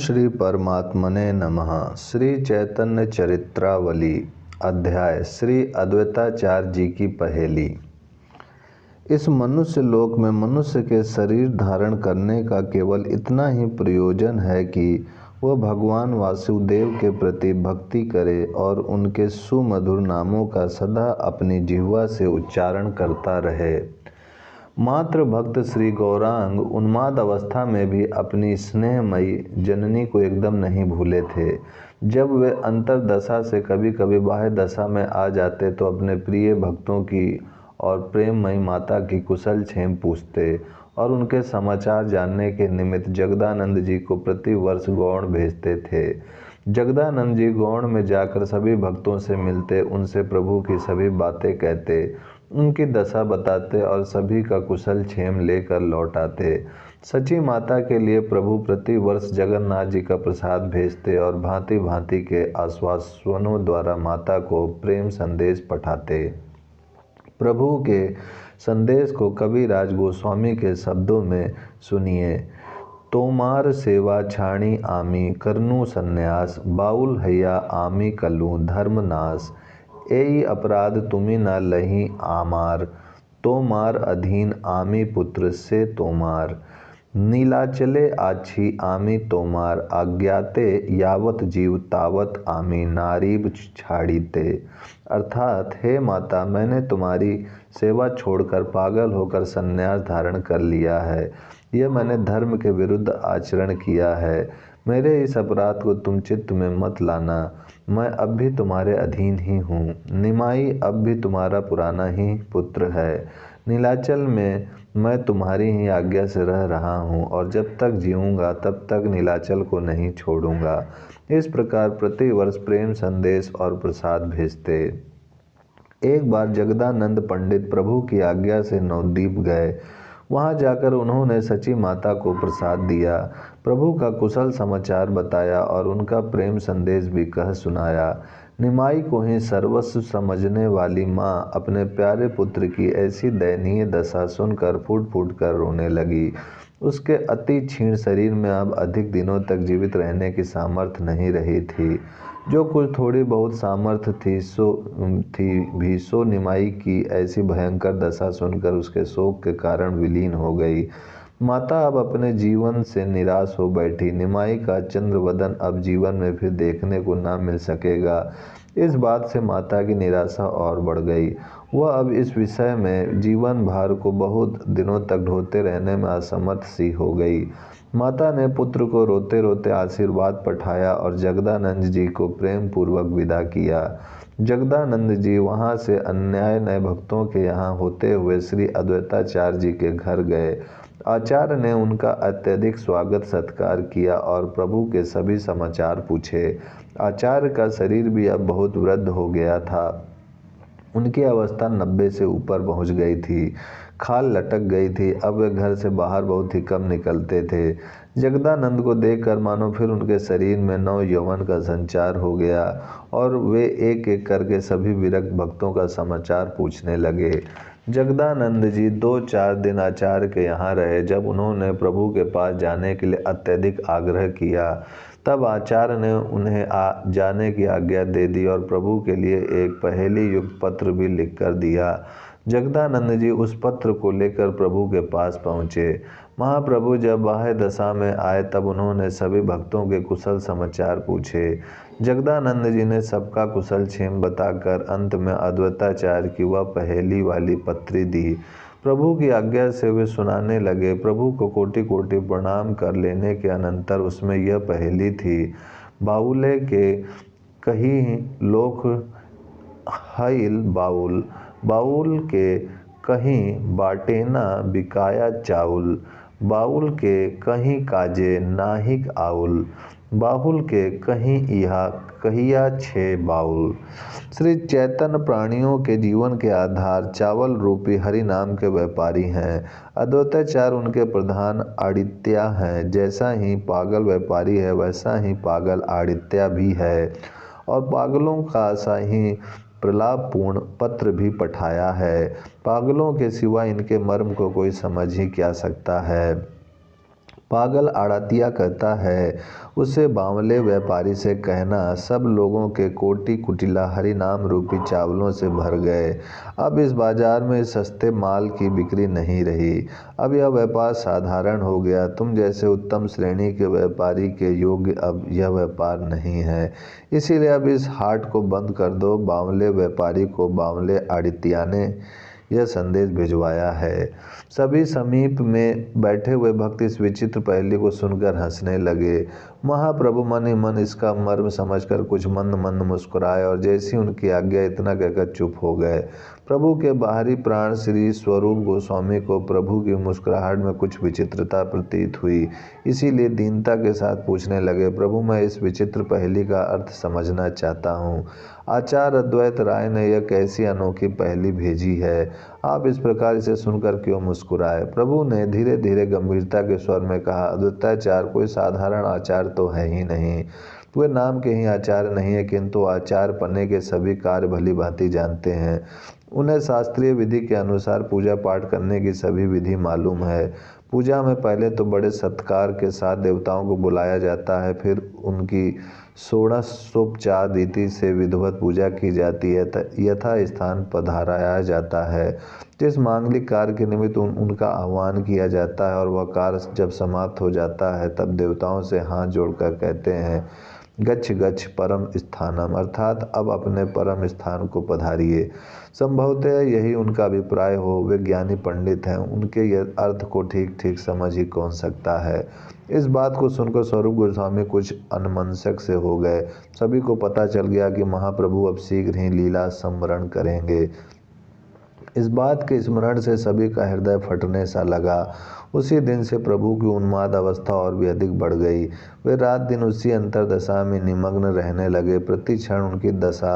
श्री परमात्मने नमः। श्री चैतन्य चरित्रावली अध्याय श्री अद्वैताचार्य जी की पहेली। इस मनुष्य लोक में मनुष्य के शरीर धारण करने का केवल इतना ही प्रयोजन है कि वह भगवान वासुदेव के प्रति भक्ति करे और उनके सुमधुर नामों का सदा अपनी जिह्वा से उच्चारण करता रहे। मात्र भक्त श्री गौरांग उन्माद अवस्था में भी अपनी स्नेहमयी जननी को एकदम नहीं भूले थे। जब वे अंतरदशा से कभी कभी बाह्य दशा में आ जाते तो अपने प्रिय भक्तों की और प्रेममयी माता की कुशल क्षेम पूछते और उनके समाचार जानने के निमित्त जगदानंद जी को प्रति वर्ष गौड़ भेजते थे। जगदानंद जी गौड़ में जाकर सभी भक्तों से मिलते, उनसे प्रभु की सभी बातें कहते, उनकी दशा बताते और सभी का कुशल क्षेम लेकर लौट आते। सची माता के लिए प्रभु प्रति वर्ष जगन्नाथ जी का प्रसाद भेजते और भांति भांति के आश्वासनों द्वारा माता को प्रेम संदेश पठाते। प्रभु के संदेश को कविराज गोस्वामी के शब्दों में सुनिए। तोमार सेवा छाणी आमी करनू सन्यास, बाउल हैया आमी कलू धर्मनाश, एई अपराध तुम्ही न लही आमार, तोमार अधीन आमी पुत्र से तोमार, नीलाचले आछी आमी तोमार, आज्ञाते यावत जीव तावत आमी नारीब छाड़ीते। अर्थात, हे माता, मैंने तुम्हारी सेवा छोड़कर पागल होकर संन्यास धारण कर लिया है। यह मैंने धर्म के विरुद्ध आचरण किया है। मेरे इस अपराध को तुम चित्त में मत लाना। मैं अब भी तुम्हारे अधीन ही हूँ। निमाई अब भी तुम्हारा पुराना ही पुत्र है। नीलाचल में मैं तुम्हारी ही आज्ञा से रह रहा हूँ और जब तक जीऊँगा तब तक नीलाचल को नहीं छोड़ूंगा। इस प्रकार प्रतिवर्ष प्रेम संदेश और प्रसाद भेजते। एक बार जगदानंद पंडित प्रभु की आज्ञा से नवद्वीप गए। वहां जाकर उन्होंने सची माता को प्रसाद दिया, प्रभु का कुशल समाचार बताया और उनका प्रेम संदेश भी कह सुनाया। निमाई को ही सर्वस्व समझने वाली माँ अपने प्यारे पुत्र की ऐसी दयनीय दशा सुनकर फूट फूट कर रोने लगी। उसके अति क्षीण शरीर में अब अधिक दिनों तक जीवित रहने की सामर्थ्य नहीं रही थी। जो कुछ थोड़ी बहुत सामर्थ्य थी सो निमाई की ऐसी भयंकर दशा सुनकर उसके शोक के कारण विलीन हो गई। माता अब अपने जीवन से निराश हो बैठी। निमाई का चंद्रवदन अब जीवन में फिर देखने को ना मिल सकेगा। इस बात से माता की निराशा और बढ़ गई। वह अब इस विषय में जीवन भर को बहुत दिनों तक ढोते रहने में असमर्थ सी हो गई। माता ने पुत्र को रोते रोते आशीर्वाद पठाया और जगदानंद जी को प्रेम पूर्वक विदा किया। जगदानंद जी वहां से अन्याय नए भक्तों के यहाँ होते हुए श्री अद्वैताचार्य जी के घर गए। आचार्य ने उनका अत्यधिक स्वागत सत्कार किया और प्रभु के सभी समाचार पूछे। आचार्य का शरीर भी अब बहुत वृद्ध हो गया था। उनकी अवस्था 90 से ऊपर पहुंच गई थी। खाल लटक गई थी। अब वे घर से बाहर बहुत ही कम निकलते थे। जगदानंद को देखकर मानो फिर उनके शरीर में नव यौवन का संचार हो गया और वे एक एक करके सभी विरक्त भक्तों का समाचार पूछने लगे। जगदानंद जी 2-4 दिन आचार्य के यहाँ रहे। जब उन्होंने प्रभु के पास जाने के लिए अत्यधिक आग्रह किया तब आचार्य ने उन्हें जाने की आज्ञा दे दी और प्रभु के लिए एक पहेली युक्त पत्र भी लिखकर दिया। जगदानंद जी उस पत्र को लेकर प्रभु के पास पहुँचे। महाप्रभु जब बाह्य दशा में आए तब उन्होंने सभी भक्तों के कुशल समाचार पूछे। जगदानंद जी ने सबका कुशल क्षेम बताकर अंत में अद्वैताचार्य की वह पहेली वाली पत्री दी। प्रभु की आज्ञा से वे सुनाने लगे। प्रभु को कोटि कोटि प्रणाम कर लेने के अनंतर उसमें यह पहेली थी। बाउले के कहीं लोक हईल बाउल, बाउल के कहीं बाटेना बिकाया चाउल, बाउल के कहीं काजे नाहिक आउल, बाहुल के कहीं इहा कहिया छे बाउल। श्री चैतन्य प्राणियों के जीवन के आधार चावल रूपी हरि नाम के व्यापारी हैं। अद्वैताचार्य उनके प्रधान आड़ित्या हैं। जैसा ही पागल व्यापारी है वैसा ही पागल आड़ित्या भी है और पागलों का सा ही प्रलापपूर्ण पत्र भी पठाया है। पागलों के सिवा इनके मर्म को कोई समझ ही क्या सकता है। पागल आड़तिया कहता है, उसे बावले व्यापारी से कहना, सब लोगों के कोटी कुटिला हरि नाम रूपी चावलों से भर गए। अब इस बाजार में सस्ते माल की बिक्री नहीं रही। अब यह व्यापार साधारण हो गया। तुम जैसे उत्तम श्रेणी के व्यापारी के योग्य अब यह व्यापार नहीं है। इसीलिए अब इस हाट को बंद कर दो। बावले व्यापारी को बावले आड़तिया ने यह संदेश भिजवाया है। सभी समीप में बैठे हुए भक्त इस विचित्र पहेली को सुनकर हंसने लगे। महाप्रभु मन ही मन इसका मर्म समझकर कुछ मंद मंद मुस्कुराए और जैसी उनकी आज्ञा इतना कहकर चुप हो गए। प्रभु के बाहरी प्राण श्री स्वरूप गोस्वामी को प्रभु की मुस्कुराहट में कुछ विचित्रता प्रतीत हुई। इसीलिए दीनता के साथ पूछने लगे, प्रभु मैं इस विचित्र पहेली का अर्थ समझना चाहता हूँ। आचार्य अद्वैत राय ने यह कैसी अनोखी पहेली भेजी है। आप इस प्रकार इसे सुनकर क्यों मुस्कुराए। प्रभु ने धीरे धीरे गंभीरता के स्वर में कहा, अद्वैताचार्य कोई साधारण आचार्य तो है ही नहीं। वे नाम के ही आचार्य नहीं है, किंतु आचार्य पन्ने के सभी कार्य भली भांति जानते हैं। उन्हें शास्त्रीय विधि के अनुसार पूजा पाठ करने की सभी विधि मालूम है। पूजा में पहले तो बड़े सत्कार के साथ देवताओं को बुलाया जाता है, फिर उनकी षोडशोपचार रीति से विधिवत पूजा की जाती है, यथा स्थान पधाराया जाता है। जिस मांगलिक कार्य के निमित्त उनका आह्वान किया जाता है और वह कार्य जब समाप्त हो जाता है, तब देवताओं से हाथ जोड़कर कहते हैं, गच्छ गच्छ परम स्थानम, अर्थात अब अपने परम स्थान को पधारिए। संभवतः यही उनका अभिप्राय हो। वे ज्ञानी पंडित हैं, उनके यह अर्थ को ठीक ठीक समझ ही कौन सकता है। इस बात को सुनकर स्वरूप गोस्वामी कुछ अनमनस्क से हो गए। सभी को पता चल गया कि महाप्रभु अब शीघ्र ही लीला स्मरण करेंगे। इस बात के स्मरण से सभी का हृदय फटने सा लगा। उसी दिन से प्रभु की उन्माद अवस्था और भी अधिक बढ़ गई। वे रात दिन उसी अंतर्दशा में निमग्न रहने लगे। प्रति क्षण उनकी दशा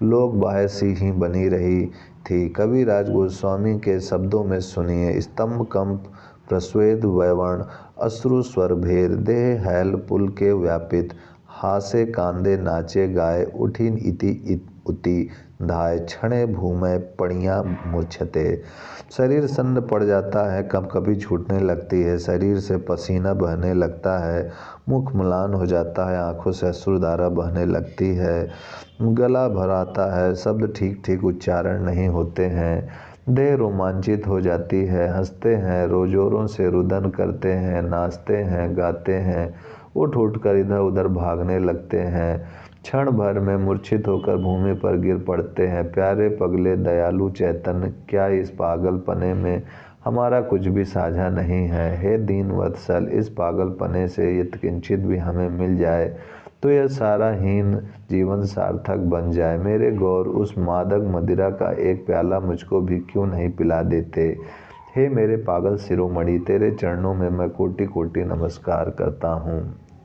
लोक बाह्य सी ही बनी रही थी। कविराज गोस्वामी के शब्दों में सुनिए, स्तंभ कंप प्रस्वेद वैवर्ण अश्रु स्वर भेद, देह हैल पुल के व्यापित, हासे कांदे नाचे गाए, उठी इति उति धाय, क्षणे भूमय पड़ियाँ मूर्छते। शरीर सन्न पड़ जाता है, कब कभी छूटने लगती है, शरीर से पसीना बहने लगता है, मुख म्लान हो जाता है, आंखों से अश्रुधारा बहने लगती है, गला भराता है, शब्द ठीक ठीक उच्चारण नहीं होते हैं, देह रोमांचित हो जाती है, हंसते हैं, जोरों से रुदन करते हैं, नाचते हैं, गाते हैं, उठ उठकर इधर उधर भागने लगते हैं, क्षण भर में मूर्छित होकर भूमि पर गिर पड़ते हैं। प्यारे पगले दयालु चैतन्य, क्या इस पागलपने में हमारा कुछ भी साझा नहीं है। हे दीन वत्सल, इस पागलपने से यत्किंचित भी हमें मिल जाए तो यह सारा हीन जीवन सार्थक बन जाए। मेरे गौर, उस मादक मदिरा का एक प्याला मुझको भी क्यों नहीं पिला देते। हे मेरे पागल शिरोमणि, तेरे चरणों में मैं कोटि कोटि नमस्कार करता हूँ।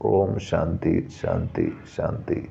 ओम शांति शांति शांति।